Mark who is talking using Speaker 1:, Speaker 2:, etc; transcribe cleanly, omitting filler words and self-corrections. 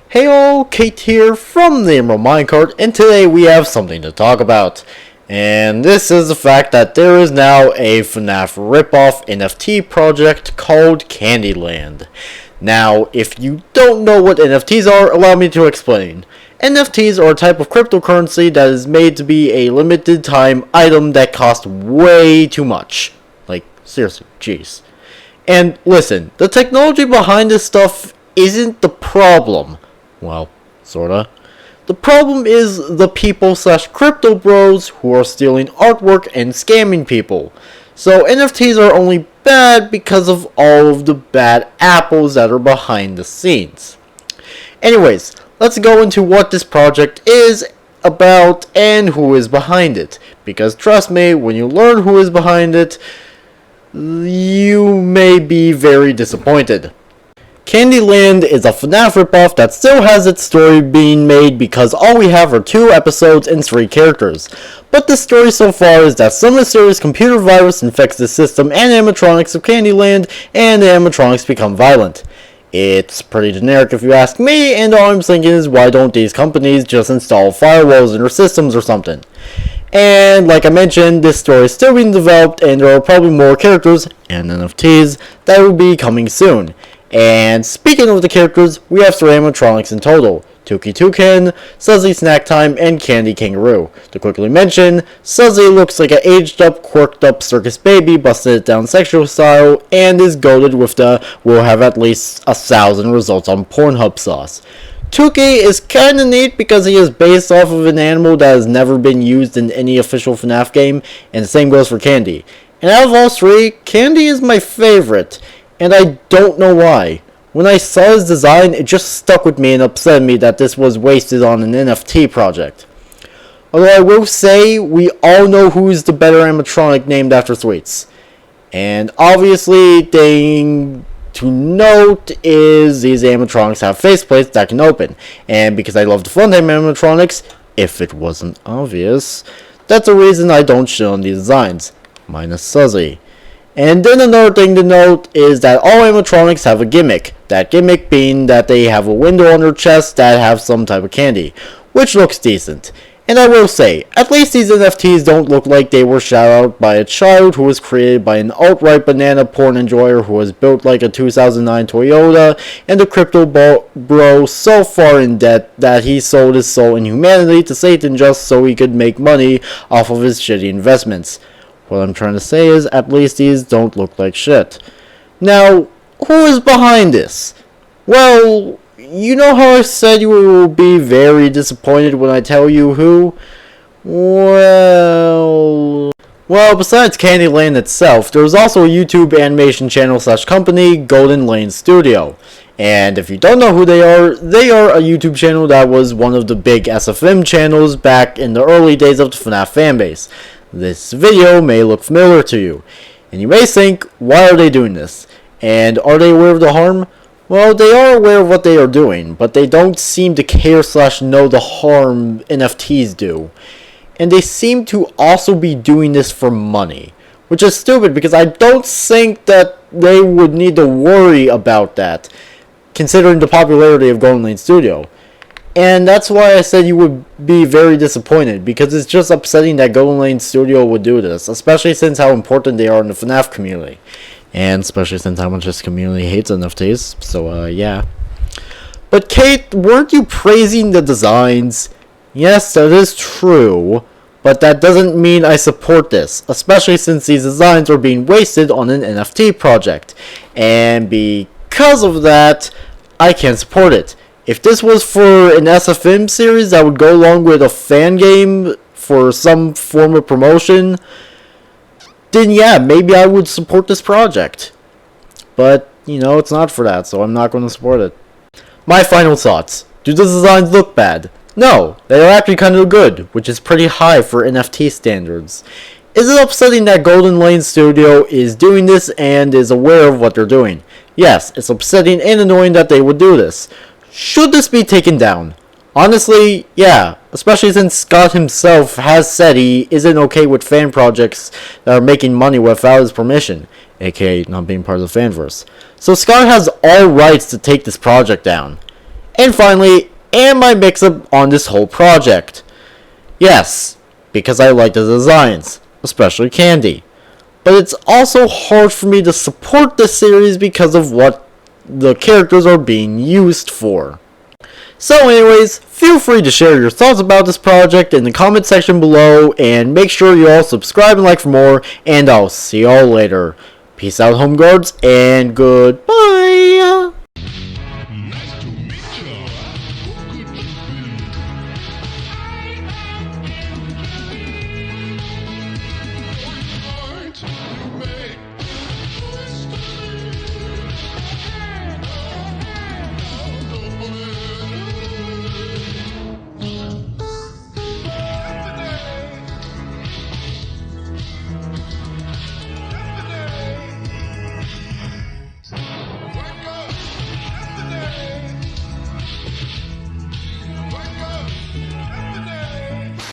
Speaker 1: Hey all, Kate here from the Emerald Minecart, and today we have something to talk about. And this is the fact that there is now a FNAF Rip Off NFT project called KandyLand. Now, if you don't know what NFTs are, allow me to explain. NFTs are a type of cryptocurrency that is made to be a limited time item that costs way too much. Like, seriously, jeez. And listen, the technology behind this stuff isn't the problem. Well, sorta. The problem is the people / crypto bros who are stealing artwork and scamming people. So NFTs are only bad because of all of the bad apples that are behind the scenes. Anyways, let's go into what this project is about and who is behind it. Because trust me, when you learn who is behind it, you may be very disappointed. KandyLand is a FNAF ripoff that still has its story being made because all we have are 2 episodes and 3 characters. But the story so far is that some mysterious computer virus infects the system and animatronics of KandyLand, and the animatronics become violent. It's pretty generic if you ask me, and all I'm thinking is why don't these companies just install firewalls in their systems or something? And like I mentioned, this story is still being developed, and there are probably more characters and NFTs that will be coming soon. And speaking of the characters, we have 3 animatronics in total: Tuki Toucan, Suzy Snack Time, and Candy Kangaroo. To quickly mention, Suzy looks like an aged up, quirked up circus baby, busted it down sexual style, and is goated with the "we'll have at least 1,000 results on Pornhub" sauce. Tuki is kinda neat because he is based off of an animal that has never been used in any official FNAF game, and the same goes for Candy. And out of all 3, Candy is my favorite. And I don't know why. When I saw his design, it just stuck with me and upset me that this was wasted on an NFT project. Although I will say, we all know who's the better animatronic named after Sweets. And obviously, thing to note is these animatronics have faceplates that can open. And because I love the fun-time animatronics, if it wasn't obvious, that's a reason I don't shit on these designs. Minus Suzy. And then another thing to note is that all animatronics have a gimmick. That gimmick being that they have a window on their chest that have some type of candy, which looks decent. And I will say, at least these NFTs don't look like they were shot out by a child who was created by an alt-right banana porn enjoyer who was built like a 2009 Toyota, and the crypto bro so far in debt that he sold his soul and humanity to Satan just so he could make money off of his shitty investments. What I'm trying to say is, at least these don't look like shit. Now, who is behind this? Well, you know how I said you will be very disappointed when I tell you who? Well, besides KandyLand itself, there's also a YouTube animation channel / company, KandyLand Studio. And if you don't know who they are a YouTube channel that was one of the big SFM channels back in the early days of the FNAF fanbase. This video may look familiar to you, and you may think, why are they doing this? And are they aware of the harm? Well, they are aware of what they are doing, but they don't seem to care / know the harm NFTs do. And they seem to also be doing this for money, which is stupid because I don't think that they would need to worry about that, considering the popularity of KandyLand Studio. And that's why I said you would be very disappointed, because it's just upsetting that KandyLand Studio would do this, especially since how important they are in the FNAF community. And especially since how much this community hates NFTs, so yeah. But Kate, weren't you praising the designs? Yes, that is true, but that doesn't mean I support this, especially since these designs are being wasted on an NFT project. And because of that, I can't support it. If this was for an SFM series that would go along with a fan game for some form of promotion, then yeah, maybe I would support this project. But, you know, it's not for that, so I'm not going to support it. My final thoughts. Do the designs look bad? No, they are actually kind of good, which is pretty high for NFT standards. Is it upsetting that KandyLand Studio is doing this and is aware of what they're doing? Yes, it's upsetting and annoying that they would do this. Should this be taken down? Honestly, yeah, especially since Scott himself has said he isn't okay with fan projects that are making money without his permission, aka not being part of the fanverse. So Scott has all rights to take this project down. And finally, am I mix-up on this whole project? Yes, because I like the designs, especially Candy. But it's also hard for me to support the series because of what the characters are being used for. So anyways, feel free to share your thoughts about this project in the comment section below, and make sure you all subscribe and like for more, and I'll see y'all later. Peace out, home guards, and goodbye!